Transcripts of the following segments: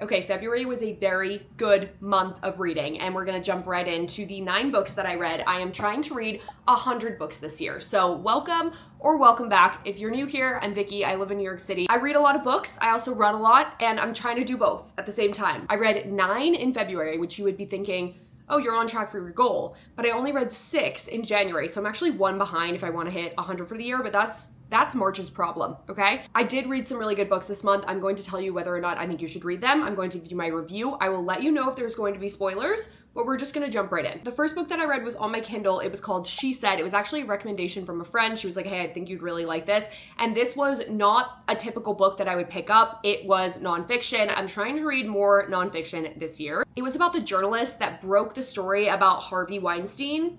Okay, February was a very good month of reading, and we're gonna jump right into the 9 books that I read. I am trying to read 100 books this year, so welcome or welcome back. If you're new here, I'm Vicky, I live in New York City. I read a lot of books, I also run a lot, and I'm trying to do both at the same time. I read 9 in February, which you would be thinking, oh, you're on track for your goal, but I only read 6 in January, so I'm actually 1 behind if I wanna hit 100 for the year, but that's March's problem, okay? I did read some really good books this month. I'm going to tell you whether or not I think you should read them. I'm going to give you my review. I will let you know if there's going to be spoilers, but we're just gonna jump right in. The first book that I read was on my Kindle. It was called She Said. It was actually a recommendation from a friend. She was like, hey, I think you'd really like this. And this was not a typical book that I would pick up. It was nonfiction. I'm trying to read more nonfiction this year. It was about the journalist that broke the story about Harvey Weinstein.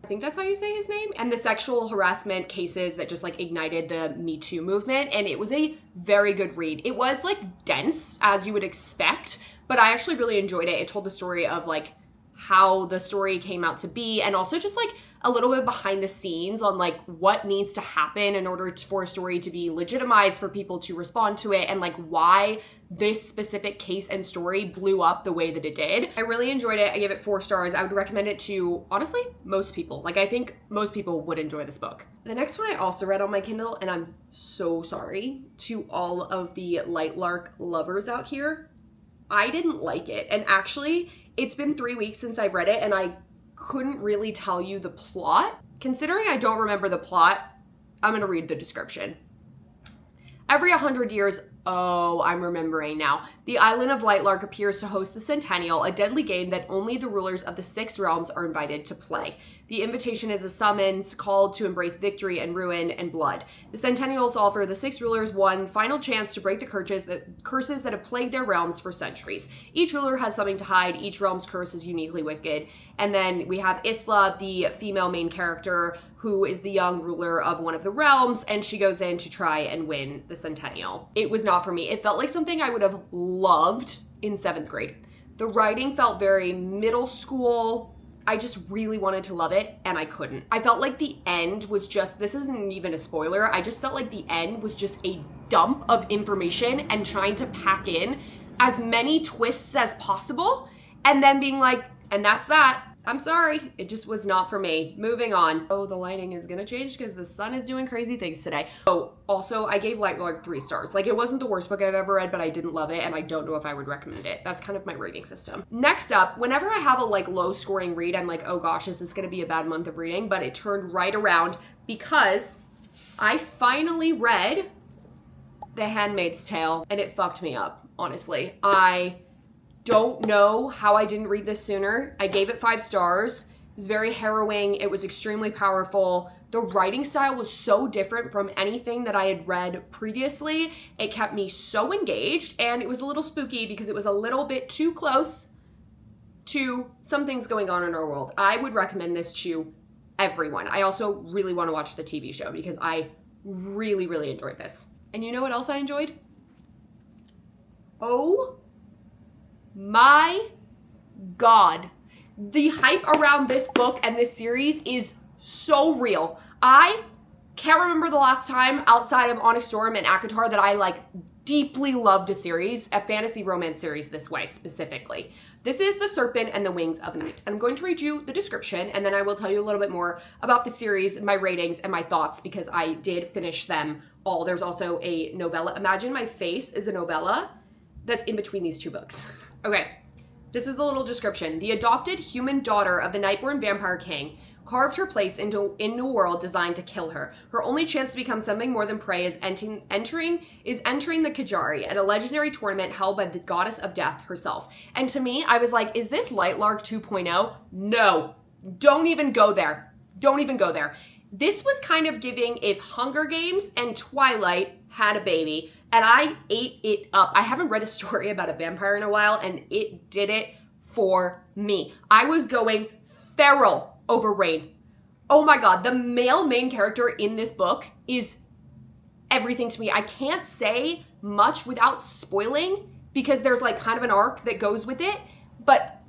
I think that's how you say his name. And the sexual harassment cases that just like ignited the Me Too movement. And it was a very good read. It was like dense as you would expect, but I actually really enjoyed it. It told the story of like how the story came out to be, and also just like a little bit behind the scenes on like what needs to happen in order for a story to be legitimized for people to respond to it, and like why this specific case and story blew up the way that it did. I really enjoyed it. I gave it 4 stars. I would recommend it to, honestly, most people. Like I think most people would enjoy this book. The next one I also read on my Kindle, and I'm so sorry to all of the Lightlark lovers out here. I didn't like it. And actually, it's been 3 weeks since I've read it, and I couldn't really tell you the plot. Considering I don't remember the plot, I'm gonna read the description. Every 100 years, oh, I'm remembering now. The island of Lightlark appears to host the Centennial, a deadly game that only the rulers of the 6 realms are invited to play. The invitation is a summons called to embrace victory and ruin and blood. The Centennials offer the 6 rulers one final chance to break the curses that have plagued their realms for centuries. Each ruler has something to hide. Each realm's curse is uniquely wicked. And then we have Isla, the female main character, who is the young ruler of one of the realms, and she goes in to try and win the Centennial. It was not for me. It felt like something I would have loved in 7th grade. The writing felt very middle school. I just really wanted to love it, and I couldn't. I felt like the end was just, this isn't even a spoiler, I just felt like the end was just a dump of information and trying to pack in as many twists as possible, and then being like, and that's that. I'm sorry, it just was not for me. Moving on. Oh, the lighting is gonna change because the sun is doing crazy things today. Oh, also, I gave Lightlark 3 stars. Like, it wasn't the worst book I've ever read, but I didn't love it, and I don't know if I would recommend it. That's kind of my rating system. Next up, whenever I have a like low scoring read, I'm like, oh gosh, this is gonna be a bad month of reading, but it turned right around because I finally read The Handmaid's Tale, and it fucked me up, honestly. I don't know how I didn't read this sooner. I gave it 5 stars. It was very harrowing. It was extremely powerful. The writing style was so different from anything that I had read previously. It kept me so engaged, and it was a little spooky because it was a little bit too close to some things going on in our world. I would recommend this to everyone. I also really want to watch the TV show because I really, really enjoyed this. And you know what else I enjoyed? Oh my God. The hype around this book and this series is so real. I can't remember the last time outside of Onyx Storm and ACOTAR that I like deeply loved a series, a fantasy romance series this way specifically. This is The Serpent and the Wings of Night. I'm going to read you the description, and then I will tell you a little bit more about the series, my ratings, and my thoughts, because I did finish them all. There's also a novella. Imagine my face is a novella that's in between these 2 books. Okay, this is the little description. The adopted human daughter of the Nightborn Vampire King carved her place into a world designed to kill her. Her only chance to become something more than prey is entering the Kajari at a legendary tournament held by the goddess of death herself. And to me, I was like, is this Lightlark 2.0? No, don't even go there. Don't even go there. This was kind of giving if Hunger Games and Twilight had a baby, and I ate it up. I haven't read a story about a vampire in a while, and it did it for me. I was going feral over Rain. Oh my God, the male main character in this book is everything to me. I can't say much without spoiling because there's like kind of an arc that goes with it, but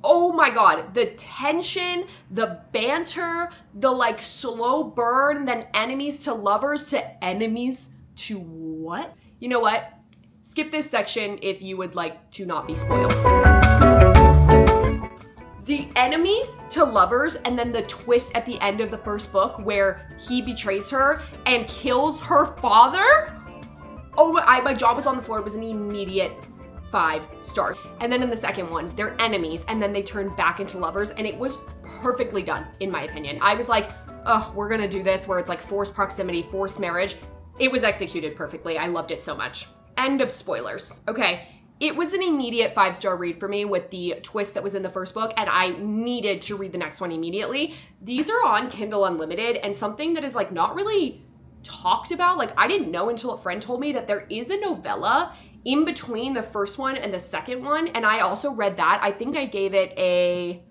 oh my God, the tension, the banter, the like slow burn, then enemies to lovers to enemies to what? You know what? Skip this section if you would like to not be spoiled. The enemies to lovers, and then the twist at the end of the first book where he betrays her and kills her father. Oh, my jaw was on the floor. It was an immediate 5 stars. And then in the second one, they're enemies, and then they turn back into lovers, and it was perfectly done, in my opinion. I was like, oh, we're gonna do this where it's like forced proximity, forced marriage. It was executed perfectly. I loved it so much. End of spoilers. Okay. It was an immediate 5-star read for me with the twist that was in the first book, and I needed to read the next one immediately. These are on Kindle Unlimited, and something that is like not really talked about, like I didn't know until a friend told me that there is a novella in between the first one and the second one, and I also read that. I think I gave it a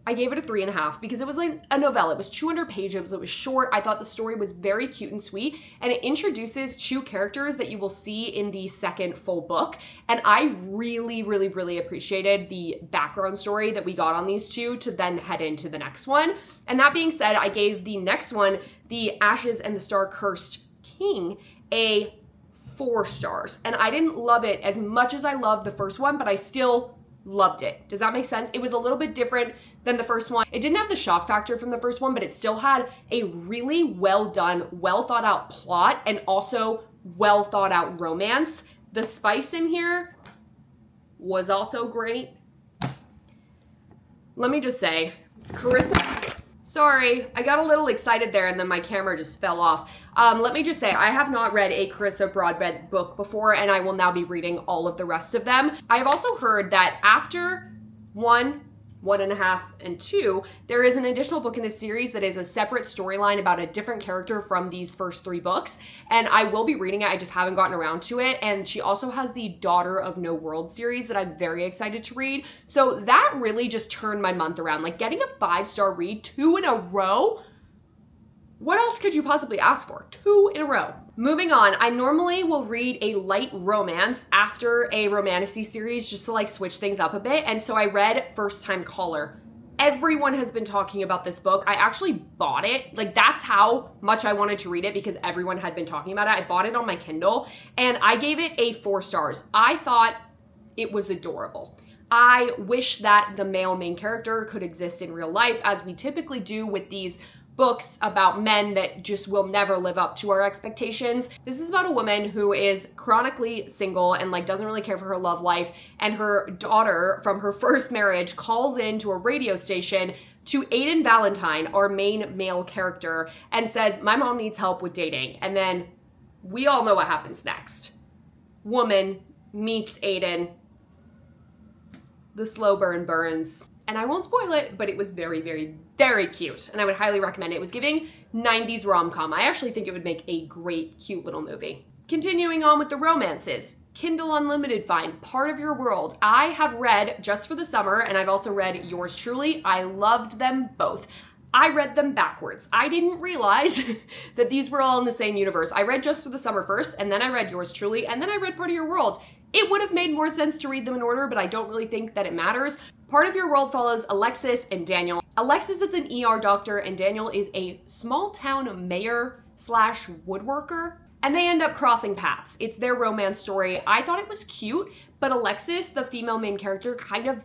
3.5 because it was like a novella. It was 200 pages. It was short. I thought the story was very cute and sweet, and it introduces 2 characters that you will see in the second full book. And I really, really, really appreciated the background story that we got on these 2 to then head into the next one. And that being said, I gave the next one, The Ashes and the Star-Cursed King, a 4 stars. And I didn't love it as much as I loved the first one, but I still loved it. Does that make sense? It was a little bit different than the first one. It didn't have the shock factor from the first one, but it still had a really well done, well thought out plot and also well thought out romance. The spice in here was also great. Let me just say, Carissa, sorry, I got a little excited there and then my camera just fell off. Let me just say, I have not read a Carissa Broadbent book before, and I will now be reading all of the rest of them. I have also heard that after 1, 1.5, and 2, there is an additional book in this series that is a separate storyline about a different character from these first 3 books, and I will be reading it. I just haven't gotten around to it. And she also has the Daughter of No World series that I'm very excited to read. So that really just turned my month around. Like getting a 5-star read 2 in a row. What else could you possibly ask for? 2 in a row. Moving on, I normally will read a light romance after a romantasy series just to like switch things up a bit. And so I read First Time Caller. Everyone has been talking about this book. I actually bought it. Like that's how much I wanted to read it because everyone had been talking about it. I bought it on my Kindle and I gave it a 4 stars. I thought it was adorable. I wish that the male main character could exist in real life, as we typically do with these books about men that just will never live up to our expectations. This is about a woman who is chronically single and like doesn't really care for her love life, and her daughter from her first marriage calls into a radio station to Aiden Valentine, our main male character, and says, my mom needs help with dating. And then we all know what happens next. Woman meets Aiden. The slow burn burns. And I won't spoil it, but it was very, very, very cute. And I would highly recommend it. It was giving 90s rom-com. I actually think it would make a great, cute little movie. Continuing on with the romances. Kindle Unlimited find, Part of Your World. I have read Just for the Summer, and I've also read Yours Truly. I loved them both. I read them backwards. I didn't realize that these were all in the same universe. I read Just for the Summer first, and then I read Yours Truly, and then I read Part of Your World. It would have made more sense to read them in order, but I don't really think that it matters. Part of Your World follows Alexis and Daniel. Alexis is an ER doctor, and Daniel is a small town mayor / woodworker, and they end up crossing paths. It's their romance story. I thought it was cute, but Alexis, the female main character, kind of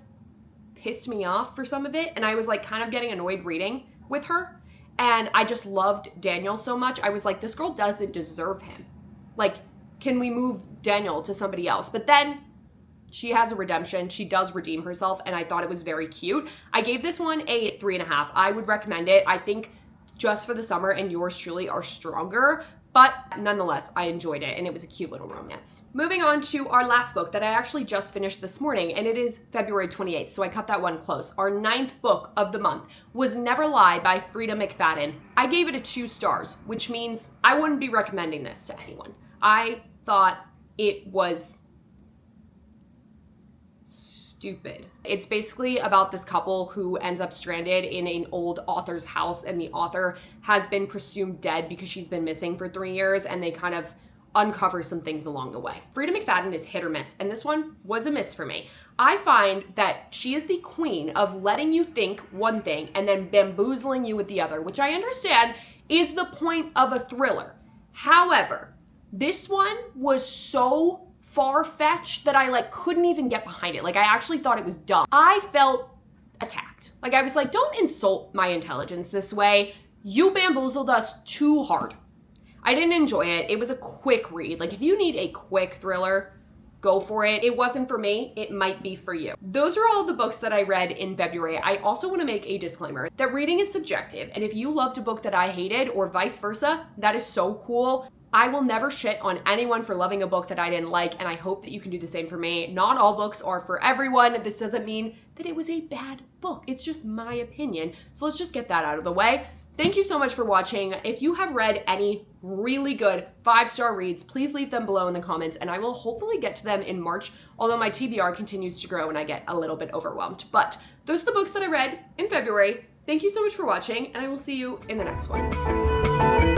pissed me off for some of it, and I was like kind of getting annoyed reading with her. And I just loved Daniel so much. I was like, this girl doesn't deserve him. Like, can we move Daniel to somebody else? But then she has a redemption. She does redeem herself, and I thought it was very cute. I gave this one a 3.5. I would recommend it. I think Just for the Summer and Yours Truly are stronger, but nonetheless, I enjoyed it, and it was a cute little romance. Moving on to our last book that I actually just finished this morning, and it is February 28th, so I cut that one close. Our 9th book of the month was Never Lie by Frida McFadden. I gave it a 2 stars, which means I wouldn't be recommending this to anyone. I thought it was stupid. It's basically about this couple who ends up stranded in an old author's house, and the author has been presumed dead because she's been missing for 3 years, and they kind of uncover some things along the way. Frida McFadden is hit or miss, and this one was a miss for me. I find that she is the queen of letting you think one thing and then bamboozling you with the other, which I understand is the point of a thriller. However, This one was so far-fetched that I like couldn't even get behind it. Like I actually thought it was dumb. I felt attacked. Like I was like, don't insult my intelligence this way. You bamboozled us too hard. I didn't enjoy it. It was a quick read. Like if you need a quick thriller, go for it. It wasn't for me. It might be for you. Those are all the books that I read in February. I also want to make a disclaimer that reading is subjective. And if you loved a book that I hated or vice versa, that is so cool. I will never shit on anyone for loving a book that I didn't like, and I hope that you can do the same for me. Not all books are for everyone. This doesn't mean that it was a bad book. It's just my opinion. So let's just get that out of the way. Thank you so much for watching. If you have read any really good 5-star reads, please leave them below in the comments, and I will hopefully get to them in March, although my TBR continues to grow and I get a little bit overwhelmed. But those are the books that I read in February. Thank you so much for watching, and I will see you in the next one.